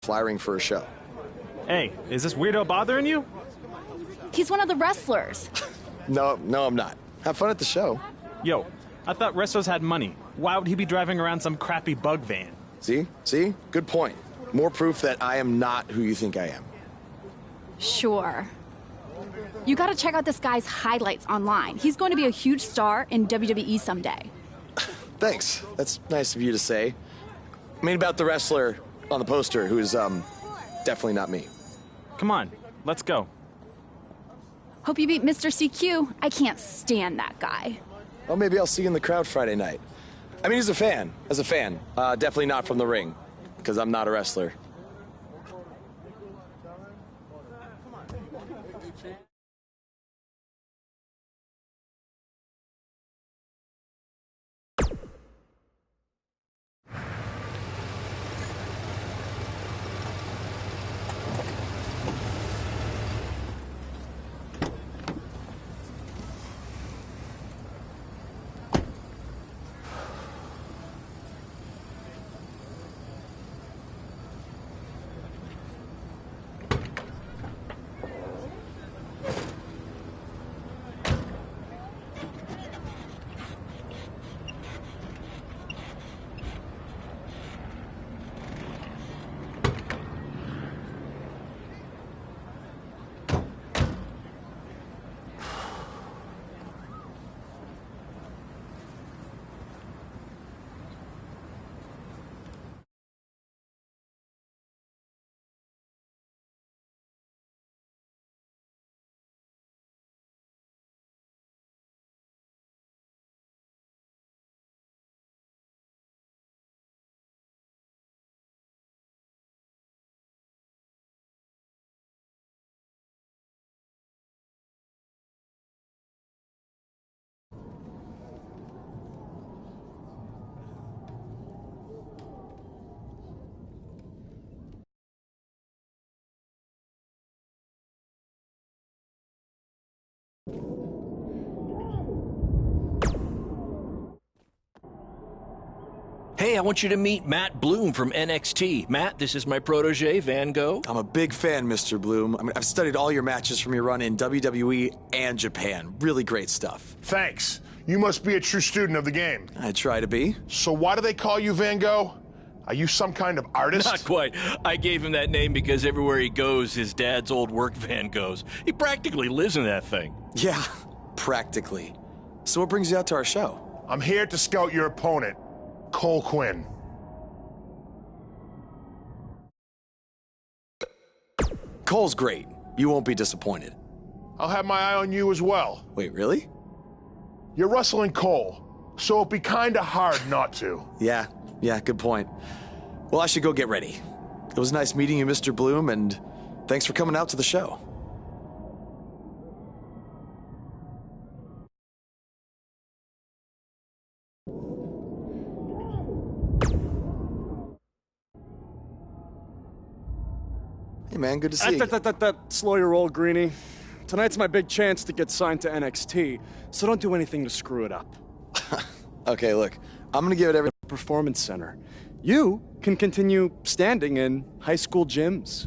flying for a show. Hey, is this weirdo bothering you? He's one of the wrestlers. No, I'm not. Have fun at the show. Yo, I thought wrestlers had money. Why would he be driving around some crappy bug van? See? Good point. More proof that I am not who you think I am. Sure. You gotta check out this guy's highlights online. He's going to be a huge star in WWE someday. Thanks. That's nice of you to say. I mean about the wrestler on the poster who is, definitely not me. Come on, let's go. Hope you beat Mr. CQ. I can't stand that guy. Well, maybe I'll see you in the crowd Friday night. I mean, as a fan. Definitely not from the ring, because I'm not a wrestler. Hey, I want you to meet Matt Bloom from NXT. Matt, this is my protege, Van Gogh. I'm a big fan, Mr. Bloom. I mean, I've studied all your matches from your run in WWE and Japan. Really great stuff. Thanks. You must be a true student of the game. I try to be. So why do they call you Van Gogh? Are you some kind of artist? Not quite. I gave him that name because everywhere he goes, his dad's old work van goes. He practically lives in that thing. Yeah, practically. So what brings you out to our show? I'm here to scout your opponent, Cole Quinn. Cole's great. You won't be disappointed. I'll have my eye on you as well. Wait, really? You're wrestling Cole, so it'd be kinda hard not to. Yeah, good point. Well, I should go get ready. It was nice meeting you, Mr. Bloom, and thanks for coming out to the show. Hey, man, good to see you. Slow your roll, Greenie. Tonight's my big chance to get signed to NXT, so don't do anything to screw it up. Okay, look, I'm gonna give it everything. Performance Center. You can continue standing in high school gyms.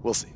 We'll see.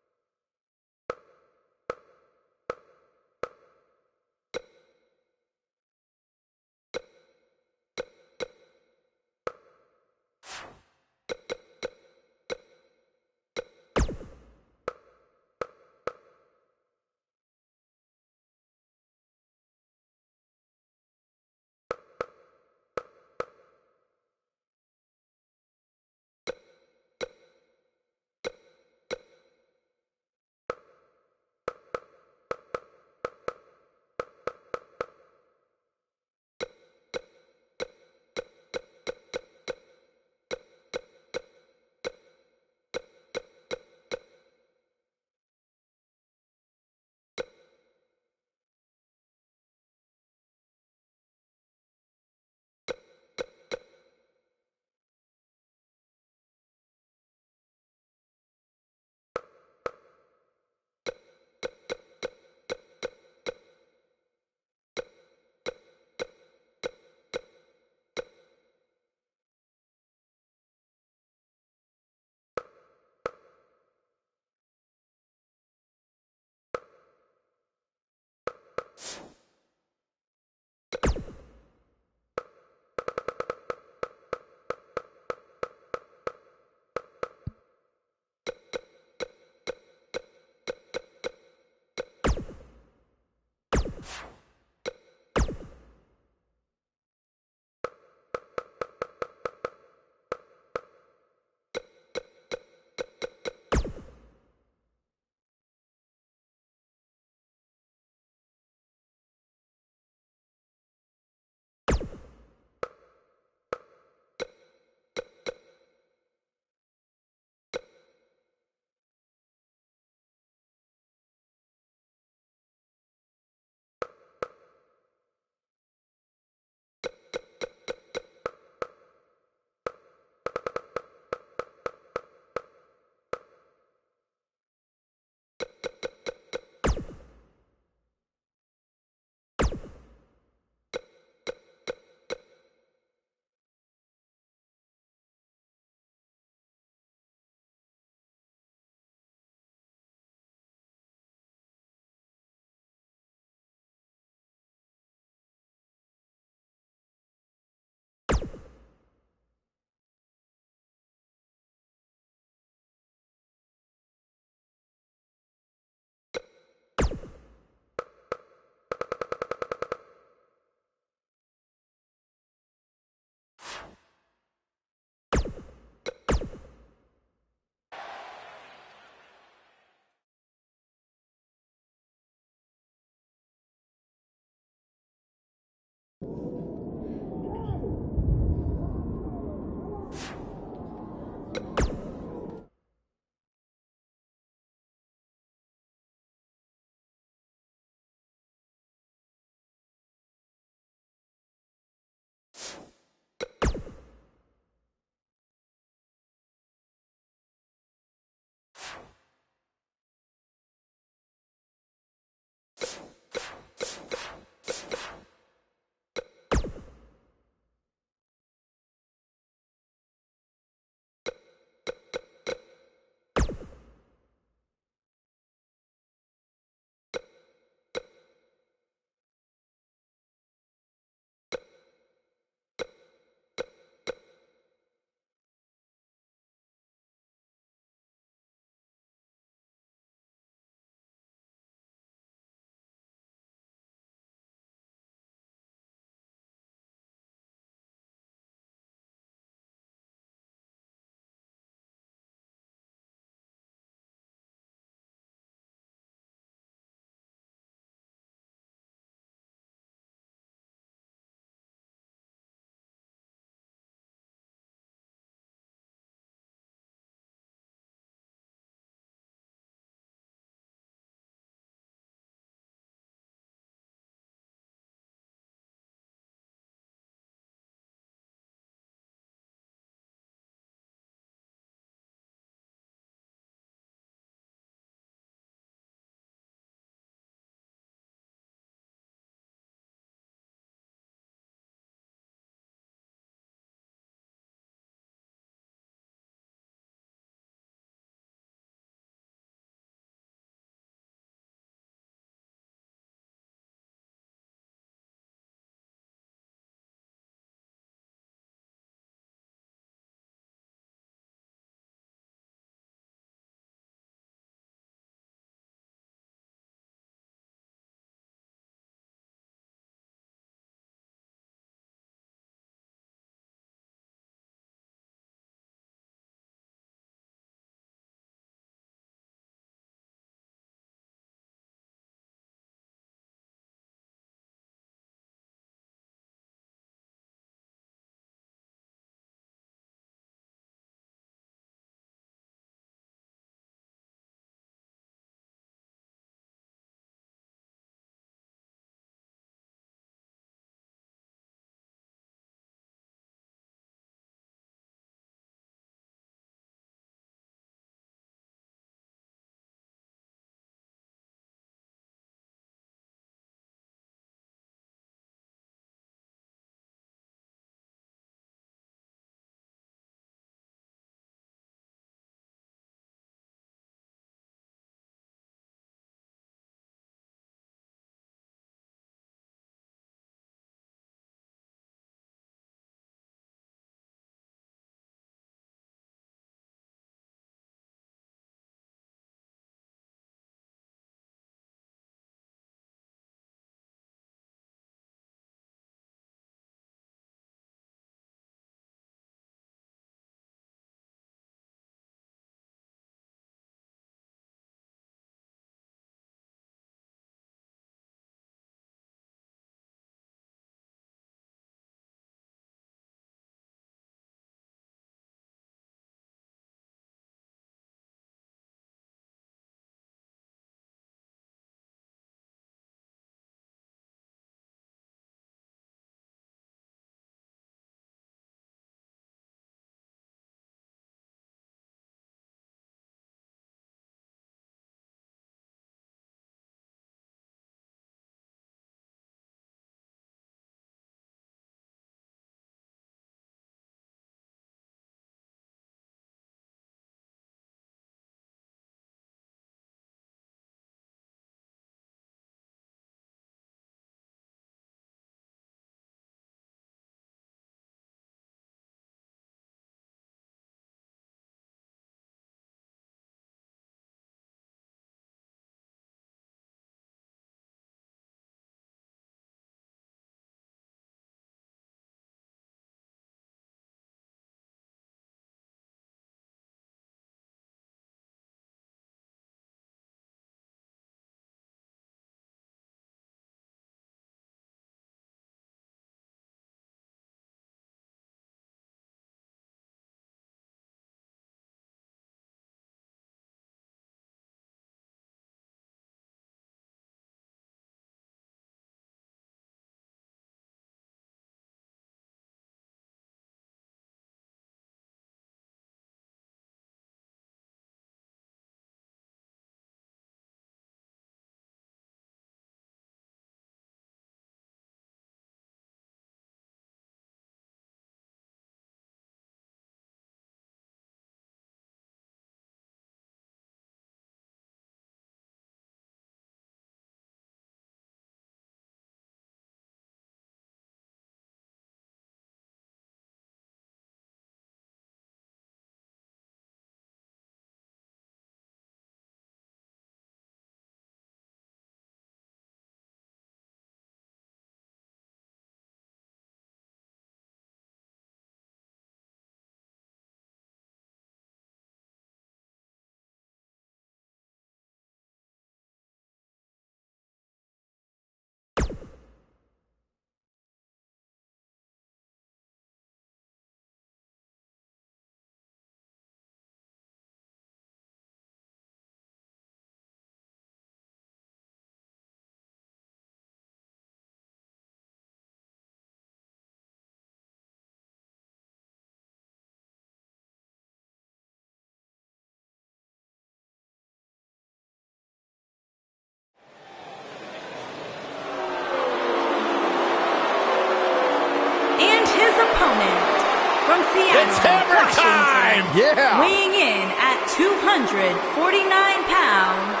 from Seattle, It's hammer Washington, time! Yeah! weighing in at 249 pounds,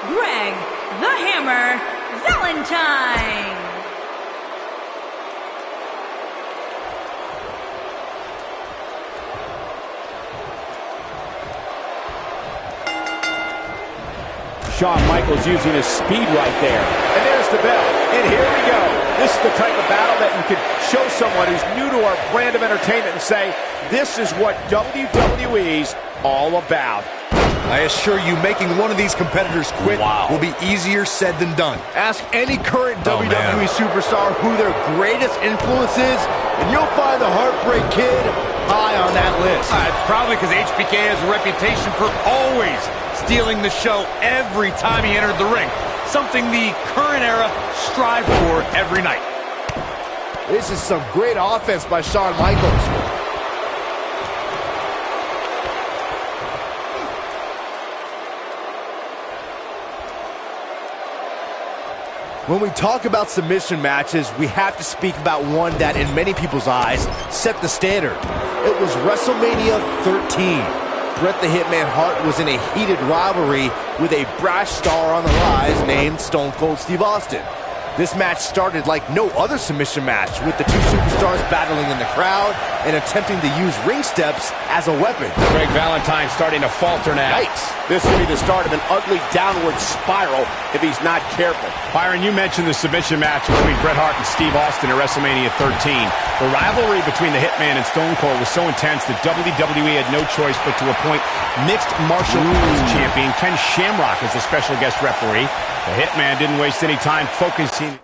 Greg the Hammer Valentine. Shawn Michaels using his speed right there. And there's the bell. And here we go. This is the type of battle that you can show someone who's new to our brand of entertainment and say, this is what WWE's all about. I assure you, making one of these competitors quit will be easier said than done. Ask any current WWE superstar who their greatest influence is, and you'll find the Heartbreak Kid high on that list. It's probably because HBK has a reputation for always stealing the show every time he entered the ring. Something the current era strive for every night. This is some great offense by Shawn Michaels. When we talk about submission matches, we have to speak about one that, in many people's eyes, set the standard. It was WrestleMania 13. Bret the Hitman Hart was in a heated rivalry with a brash star on the rise named Stone Cold Steve Austin. This match started like no other submission match, with the two superstars battling in the crowd and attempting to use ring steps as a weapon. Greg Valentine starting to falter now. Yikes. This could be the start of an ugly downward spiral if he's not careful. Byron, you mentioned the submission match between Bret Hart and Steve Austin at WrestleMania 13. The rivalry between the Hitman and Stone Cold was so intense that WWE had no choice but to appoint mixed martial arts champion Ken Shamrock as a special guest referee. The Hitman didn't waste any time focusing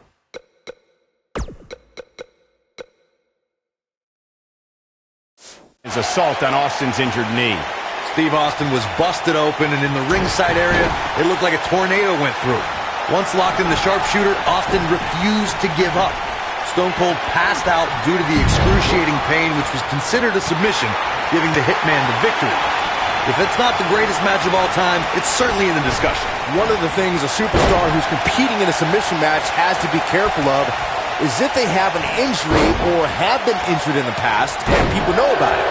his assault on Austin's injured knee. Steve Austin was busted open, and in the ringside area, it looked like a tornado went through. Once locked in the sharpshooter, Austin refused to give up. Stone Cold passed out due to the excruciating pain, which was considered a submission, giving the Hitman the victory. If it's not the greatest match of all time, it's certainly in the discussion. One of the things a superstar who's competing in a submission match has to be careful of is if they have an injury or have been injured in the past and people know about it.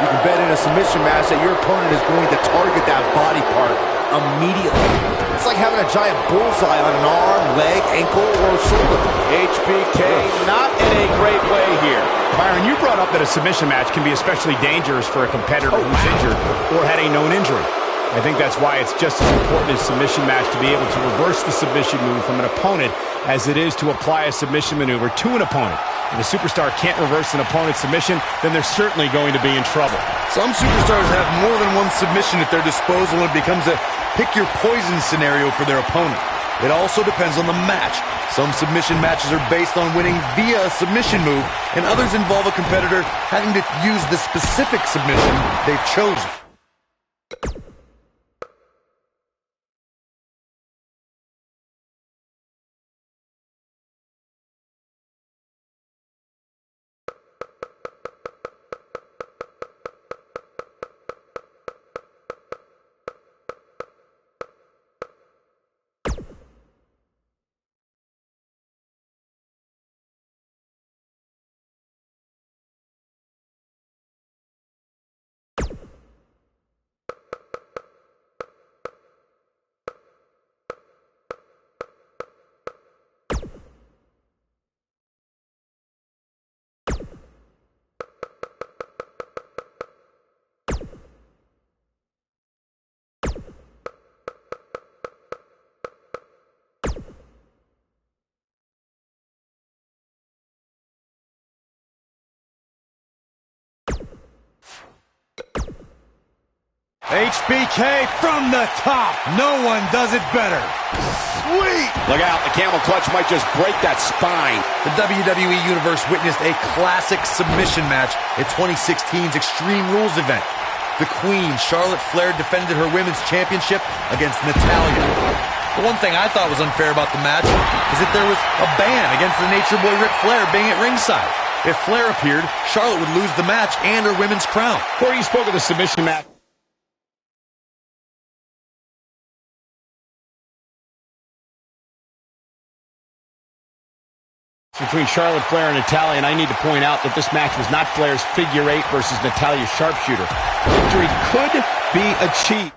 You can bet in a submission match that your opponent is going to target that body part immediately. It's like having a giant bullseye on an arm, leg, ankle, or shoulder. HBK not in a great way here. Byron, you brought up that a submission match can be especially dangerous for a competitor who's injured or had a known injury. I think that's why it's just as important as submission match to be able to reverse the submission move from an opponent as it is to apply a submission maneuver to an opponent. If a superstar can't reverse an opponent's submission, then they're certainly going to be in trouble. Some superstars have more than one submission at their disposal, and it becomes a pick-your-poison scenario for their opponent. It also depends on the match. Some submission matches are based on winning via a submission move, and others involve a competitor having to use the specific submission they've chosen. HBK from the top. No one does it better. Sweet. Look out, the camel clutch might just break that spine. The WWE Universe witnessed a classic submission match at 2016's Extreme Rules event. The Queen, Charlotte Flair, defended her women's championship against Natalya. The one thing I thought was unfair about the match is that there was a ban against the Nature Boy Ric Flair being at ringside. If Flair appeared, Charlotte would lose the match and her women's crown. Corey, you spoke of the submission match. between Charlotte Flair and Natalya, and I need to point out that this match was not Flair's figure eight versus Natalya's sharpshooter. Victory could be achieved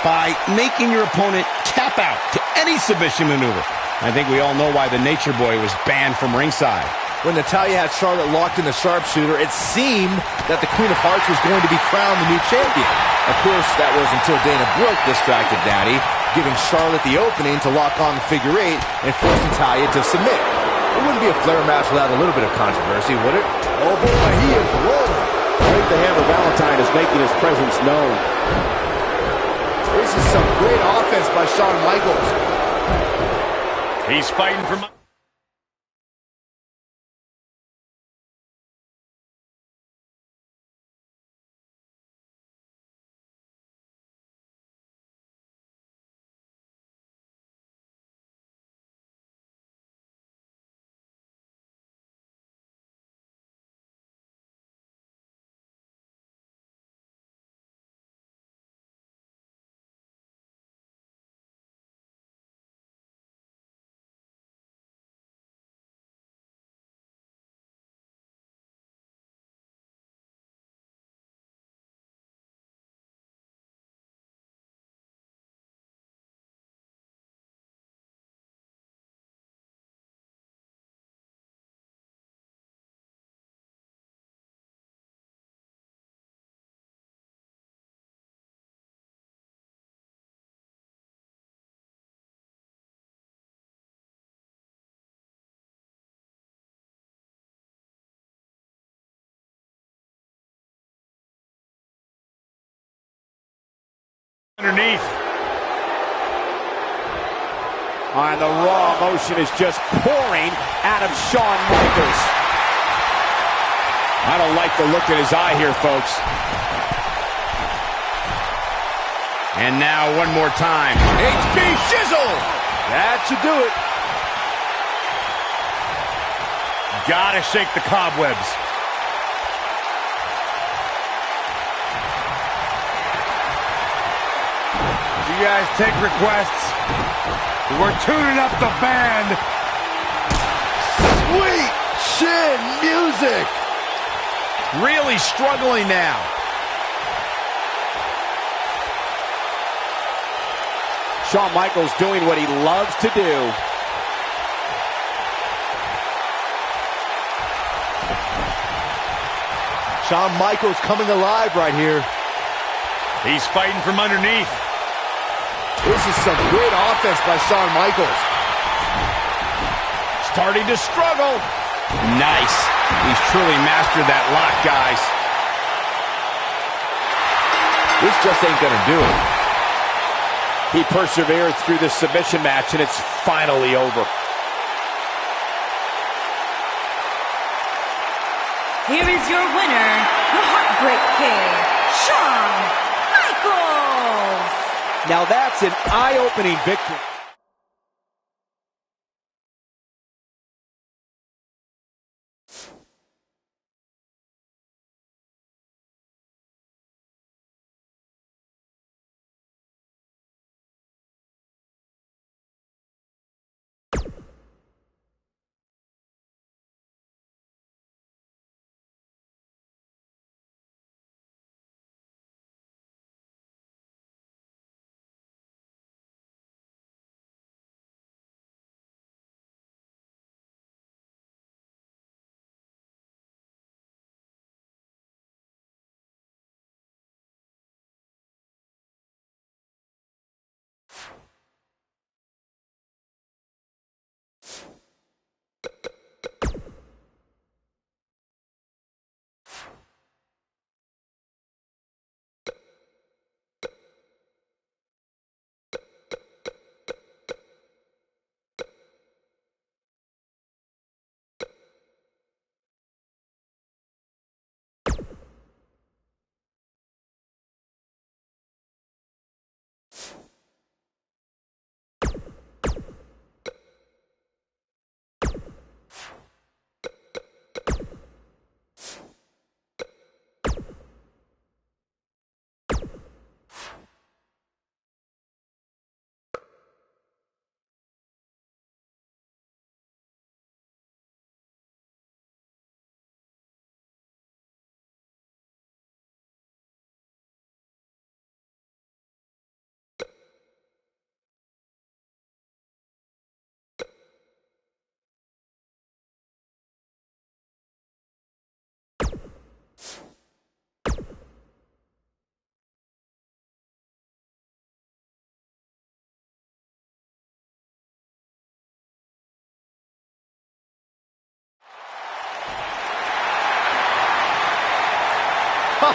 by making your opponent tap out to any submission maneuver. I think we all know why the Nature Boy was banned from ringside. When Natalya had Charlotte locked in the sharpshooter, it seemed that the Queen of Hearts was going to be crowned the new champion. Of course, that was until Dana Brooke distracted Natty, giving Charlotte the opening to lock on the figure eight and force Natalya to submit. It wouldn't be a Flair match without a little bit of controversy, would it? Oh boy, he is rolling. Greg the Hammer Valentine is making his presence known. This is some great offense by Shawn Michaels. He's fighting for... underneath. And the raw emotion is just pouring out of Shawn Michaels. I don't like the look in his eye here, folks. And now one more time. HB Shizzle! That should do it. Gotta shake the cobwebs. You guys take requests. We're tuning up the band. Sweet chin music. Really struggling now. Shawn Michaels doing what he loves to do. Shawn Michaels coming alive right here. He's fighting from underneath. This is some great offense by Shawn Michaels. Starting to struggle. Nice. He's truly mastered that lock, guys. This just ain't gonna do it. He persevered through the submission match, and it's finally over. Here is your winner, the Heartbreak King, Shawn Michaels. Now that's an eye-opening victory.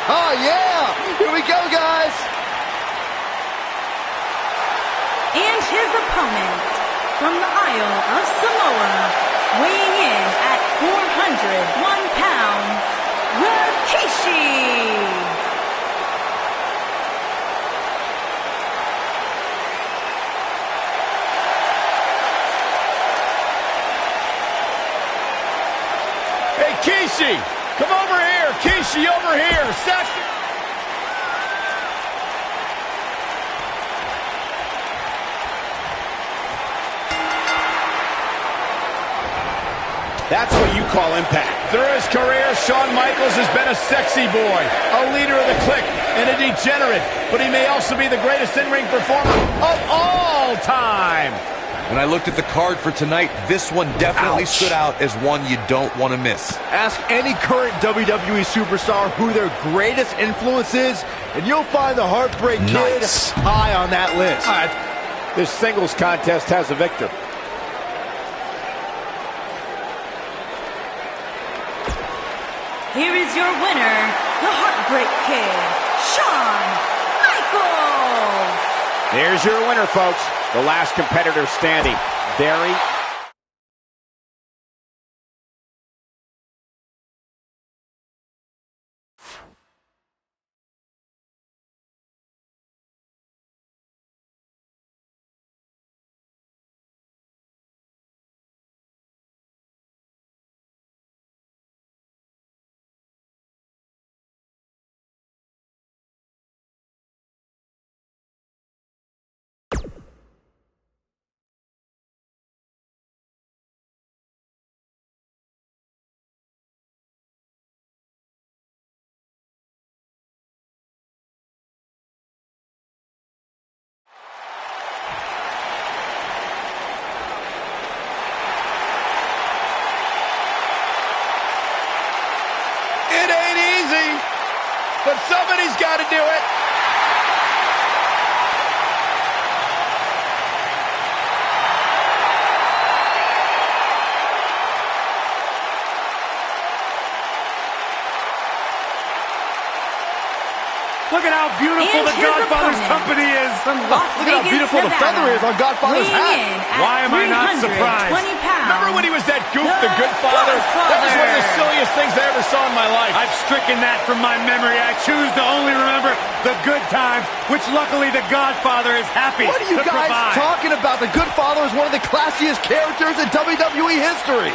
Yeah! Here we go, guys! And his opponent, from the Isle of Samoa, weighing in at 401 pounds, Rikishi. Hey, Kishi! Come over here! Kishi, over here! Sexy! That's what you call impact. Through his career, Shawn Michaels has been a sexy boy, a leader of the clique, and a degenerate. But he may also be the greatest in-ring performer of all time. When I looked at the card for tonight, this one definitely stood out as one you don't want to miss. Ask any current WWE superstar who their greatest influence is, and you'll find the Heartbreak Kid high on that list. This singles contest has a victor. Here is your winner, the Heartbreak Kid, Shawn Michaels. There's your winner, folks. The last competitor standing. Very It ain't easy, but somebody's got to do it. Look at how beautiful the Godfather's company is. From Las Look at how beautiful the feather is on Godfather's hat. Why am I not surprised? Remember when he was that goof, the good father? That was one of the silliest things I ever saw in my life. I've stricken that from my memory. I choose to only remember the good times, which luckily the Godfather is happy What are you to guys provide. talking about? The Good Father is one of the classiest characters in WWE history.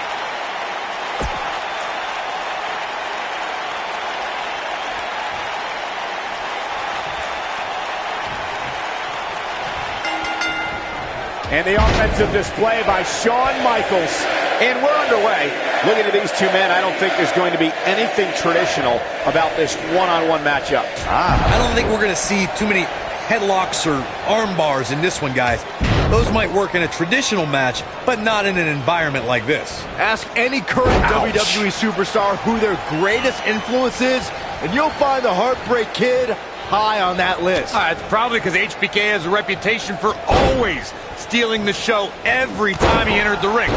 And the offensive display by Shawn Michaels. And we're underway. Looking at these two men, I don't think there's going to be anything traditional about this one-on-one matchup. I don't think we're going to see too many headlocks or arm bars in this one, guys. Those might work in a traditional match, but not in an environment like this. Ask any current WWE superstar who their greatest influence is, and you'll find the Heartbreak Kid high on that list. It's probably because HBK has a reputation for always stealing the show every time he entered the ring.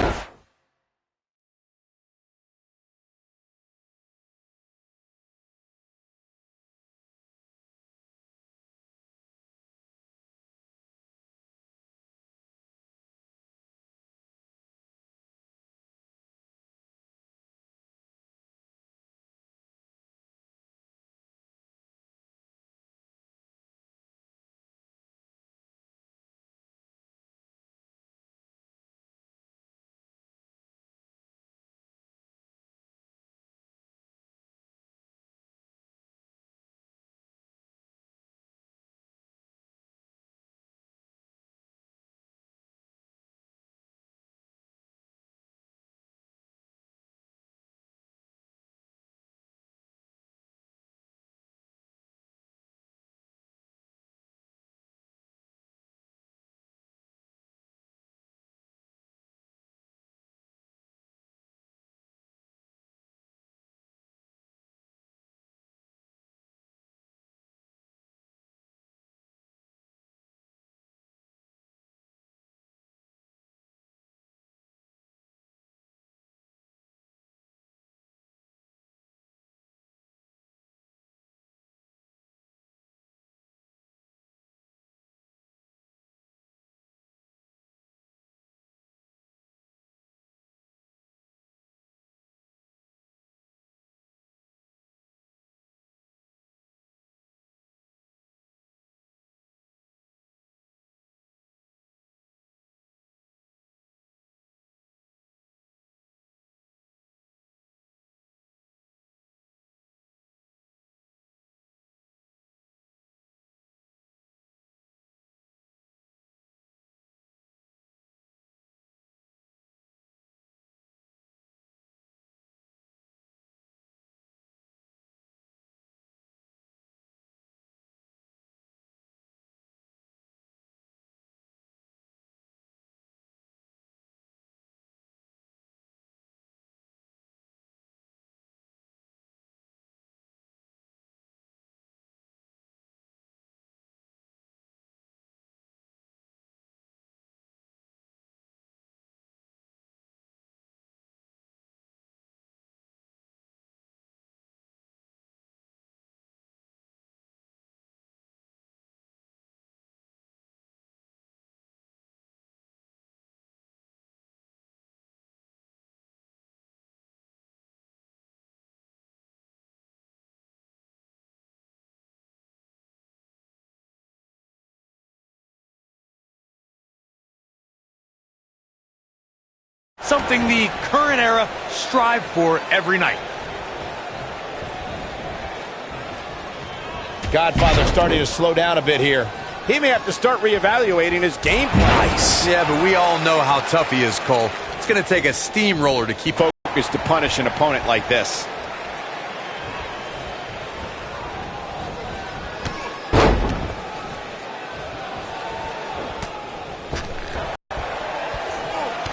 something the current era strive for every night. Godfather starting to slow down a bit here. He may have to start reevaluating his game plan. Nice. Yeah, but we all know how tough he is, Cole. It's going to take a steamroller to keep focused to punish an opponent like this.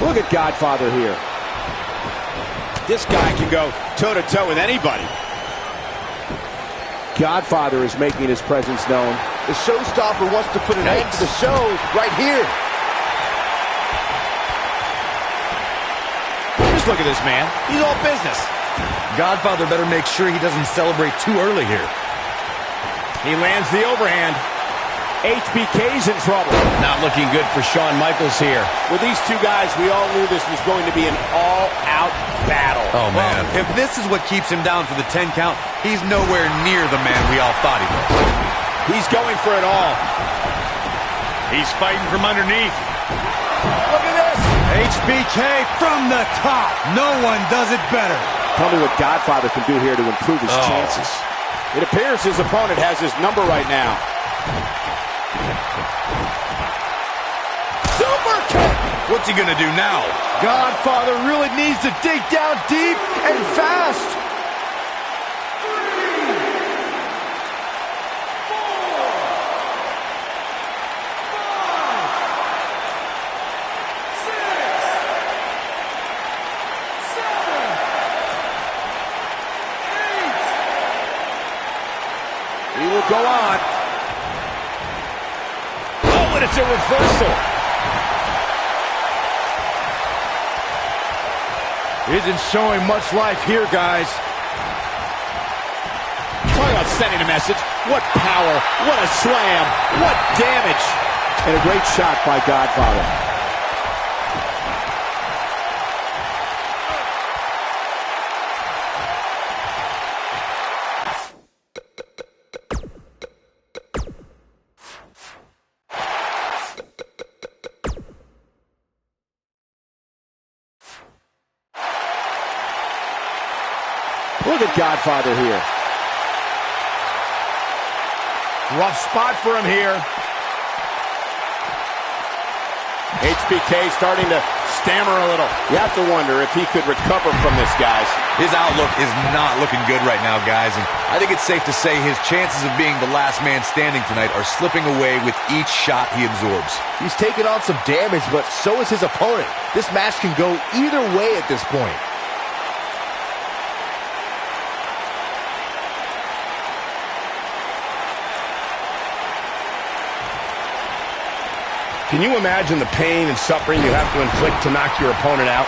Look at Godfather here. This guy can go toe-to-toe with anybody. Godfather is making his presence known. The showstopper wants to put an end to the show right here. Just look at this man. He's all business. Godfather better make sure he doesn't celebrate too early here. He lands the overhand. HBK's in trouble. Not looking good for Shawn Michaels here. With these two guys, we all knew this was going to be an all-out battle. Oh, man. If this is what keeps him down for the 10 count, he's nowhere near the man we all thought he was. He's going for it all. He's fighting from underneath. Look at this. HBK from the top. No one does it better. Tell me what Godfather can do here to improve his chances. It appears his opponent has his number right now. Super kick! What's he gonna do now? Godfather really needs to dig down deep and fast. 3, 4, 5, 6, 7, 8. He will go on. Oh, and it's a reversal. Isn't showing much life here, guys. Talk about sending a message. What power, what a slam, what damage. And a great shot by Godfather. Look at Godfather here. Rough spot for him here. HBK starting to stammer a little. You have to wonder if he could recover from this, guys. His outlook is not looking good right now, guys. And I think it's safe to say his chances of being the last man standing tonight are slipping away with each shot he absorbs. He's taken on some damage, but so is his opponent. This match can go either way at this point. Can you imagine the pain and suffering you have to inflict to knock your opponent out?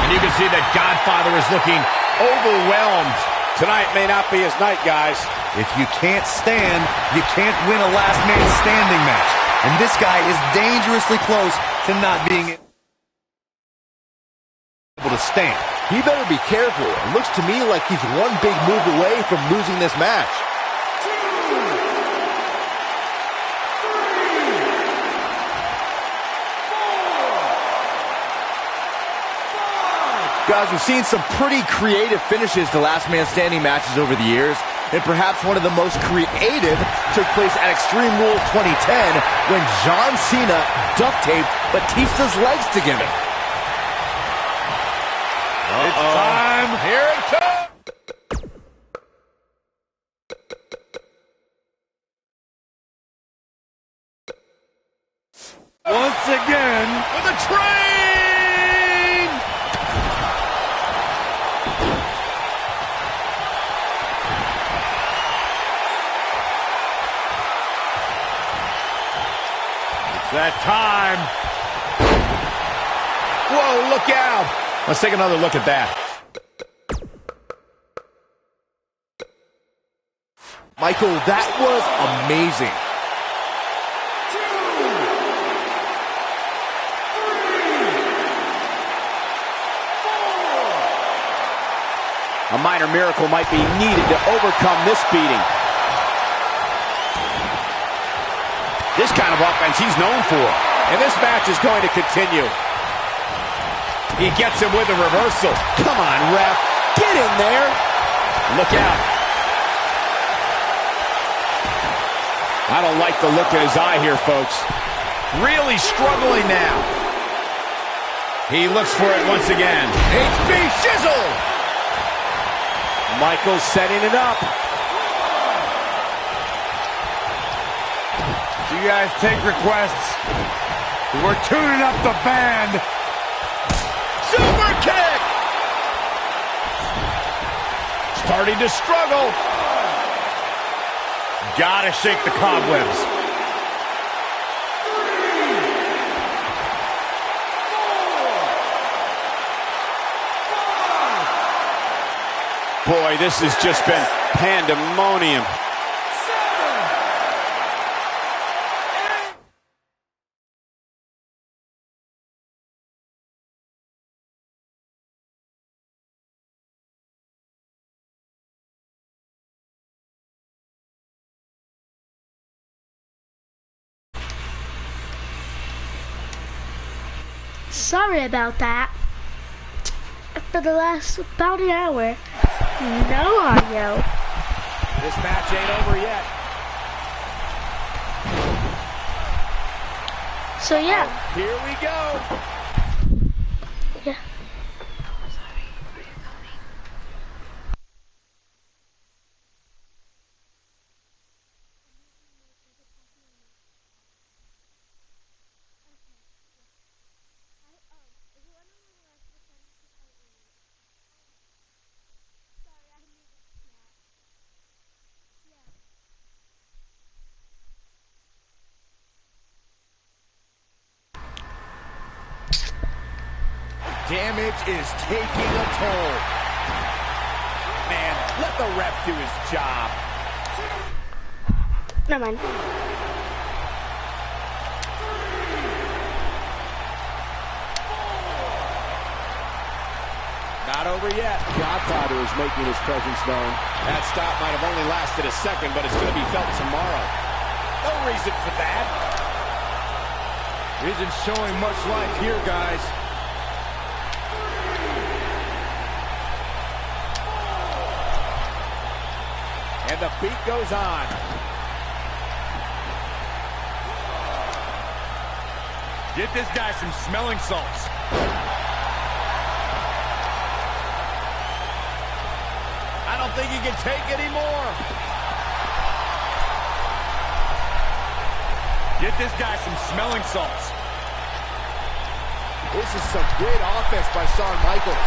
And you can see that Godfather is looking Overwhelmed. Tonight may not be his night, guys. If you can't stand, you can't win a last man standing match. And this guy is dangerously close to not being able to stand. He better be careful. It looks to me like he's one big move away from losing this match. Guys, we've seen some pretty creative finishes to last man standing matches over the years, and perhaps one of the most creative took place at Extreme Rules 2010 when John Cena duct taped Batista's legs together. It's time. Here it comes. Once again, with a train. that time. Whoa, look out. Let's take another look at that. Michael, that was amazing. 2, 3, 4. A minor miracle might be needed to overcome this beating. This kind of offense he's known for. And this match is going to continue. He gets him with a reversal. Come on, ref. Get in there. Look out. I don't like the look in his eye here, folks. Really struggling now. He looks for it once again. HB Shizzle! Michaels setting it up. You guys take requests. We're tuning up the band. Super kick! Starting to struggle. Gotta shake the cobwebs. Boy, this has just been pandemonium. Sorry about that. For the last about an hour, no audio. This match ain't over yet. So yeah. Here we go. Yeah. Damage is taking a toll. Man, let the ref do his job. Never mind. Not over yet. Godfather is making his presence known. That stop might have only lasted a second, but it's going to be felt tomorrow. No reason for that. Isn't showing much life here, guys. And the beat goes on. Get this guy some smelling salts. I don't think he can take any more. Get this guy some smelling salts. This is some great offense by Shawn Michaels.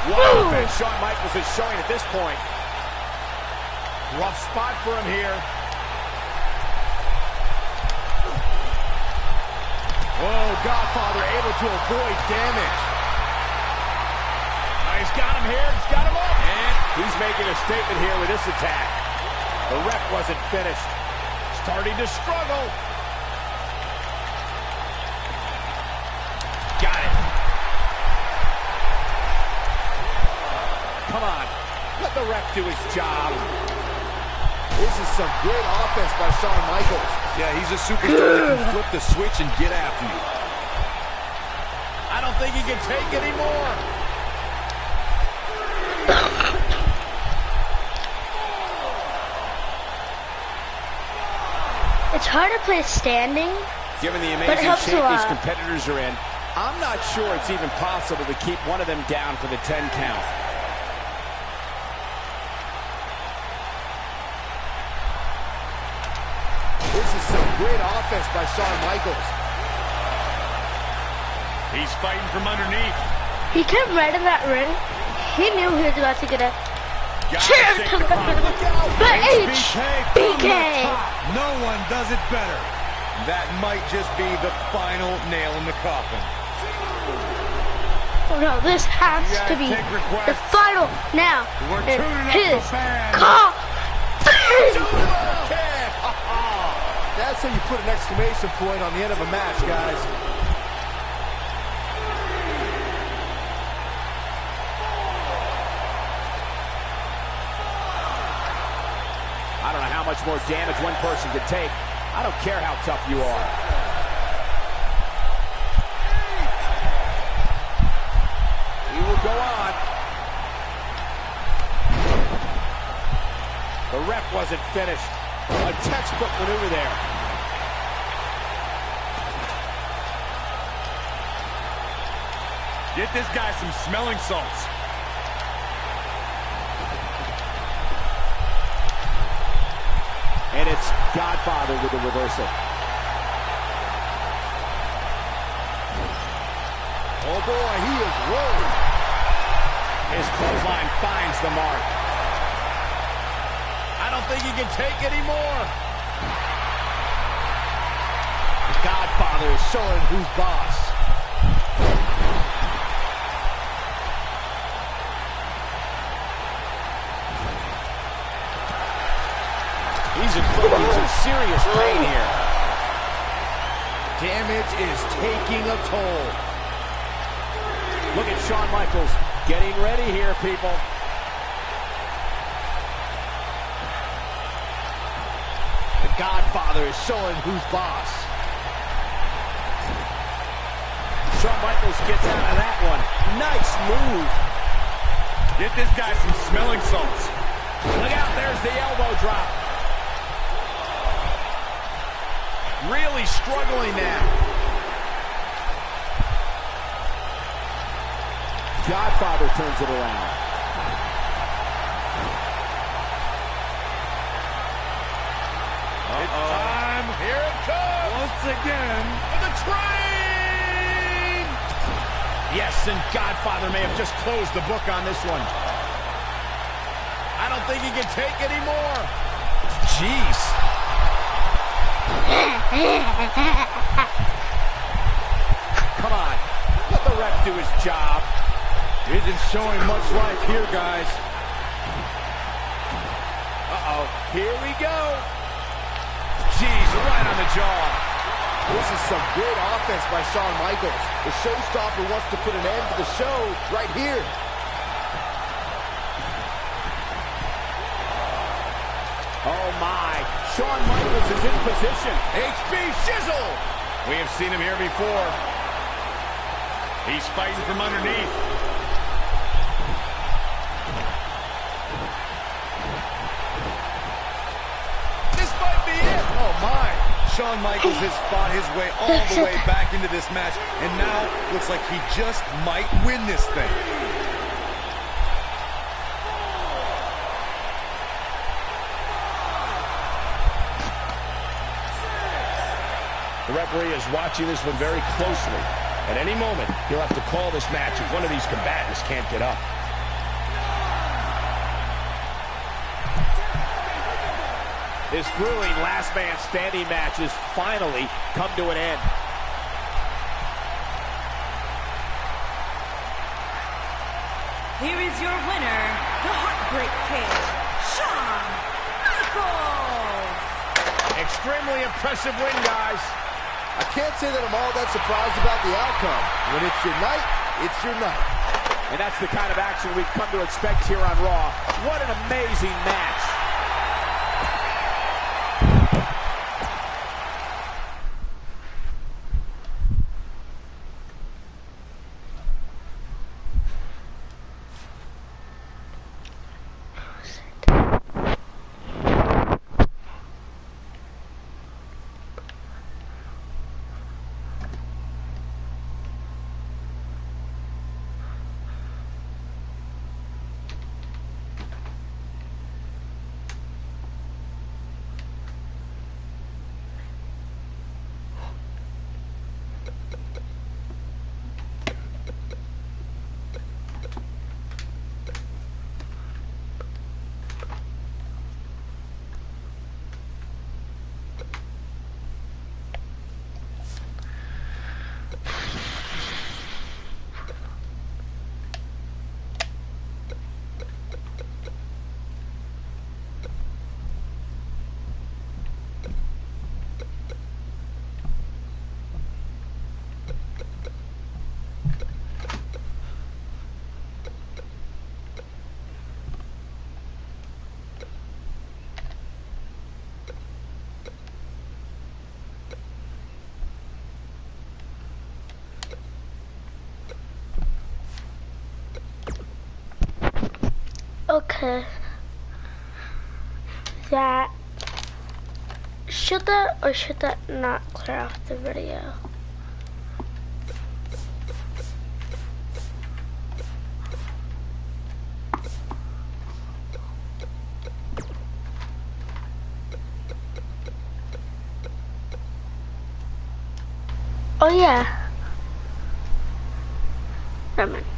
What offense Shawn Michaels is showing at this point. Rough spot for him here. Oh, Godfather able to avoid damage. He's got him here. He's got him up. And he's making a statement here with this attack. The ref wasn't finished. Starting to struggle. Got it. Come on. Let the ref do his job. This is some great offense by Shawn Michaels. Yeah, he's a superstar that can flip the switch and get after you. I don't think he can take any more. It's hard to play standing, Given the but it amazing helps a shape these lot. competitors are in, I'm not sure it's even possible to keep one of them down for the 10 count. This is some great offense by Shawn Michaels. He's fighting from underneath. He came right in that ring. He knew he was about to get a chair to the but HBK. No one does it better. That might just be the final nail in the coffin. Oh no, this has to be the final now in his coffin. That's how you put an exclamation point on the end of a match, guys. I don't know how much more damage one person can take. I don't care how tough you are. He will go on. The ref wasn't finished. A textbook maneuver there. Get this guy some smelling salts. And it's Godfather with the reversal. Oh boy, he is rolling. His clothesline finds the mark. I don't think he can take any more. The Godfather is showing who's boss. He's in some serious pain here. Damage is taking a toll. Look at Shawn Michaels getting ready here, people. The Godfather is showing who's boss. Shawn Michaels gets out of that one. Nice move. Get this guy some smelling salts. Look out, there's the elbow drop. Really struggling now. Godfather turns it around. It's time. Here it comes. Once again. For the train. Yes, and Godfather may have just closed the book on this one. I don't think he can take any more. Jeez. Come on. Let the ref do his job. Isn't showing much life here, guys. Uh-oh. Here we go. Jeez, right on the jaw. This is some great offense by Shawn Michaels. The showstopper wants to put an end to the show right here. Oh, my. Shawn Michaels is in position. HB Shizzle. We have seen him here before. He's fighting from underneath. This might be it. Oh my. Shawn Michaels has fought his way all the way back into this match, and now looks like he just might win this thing. The referee is watching this one very closely. At any moment, he'll have to call this match if one of these combatants can't get up. This grueling last man standing match has finally come to an end. Here is your winner, the Heartbreak Kid, Shawn Michaels. Extremely impressive win, guys. I can't say that I'm all that surprised about the outcome. When it's your night, it's your night. And that's the kind of action we've come to expect here on Raw. What an amazing match. Okay. Should that or should that not clear off the video? Oh yeah. Never mind.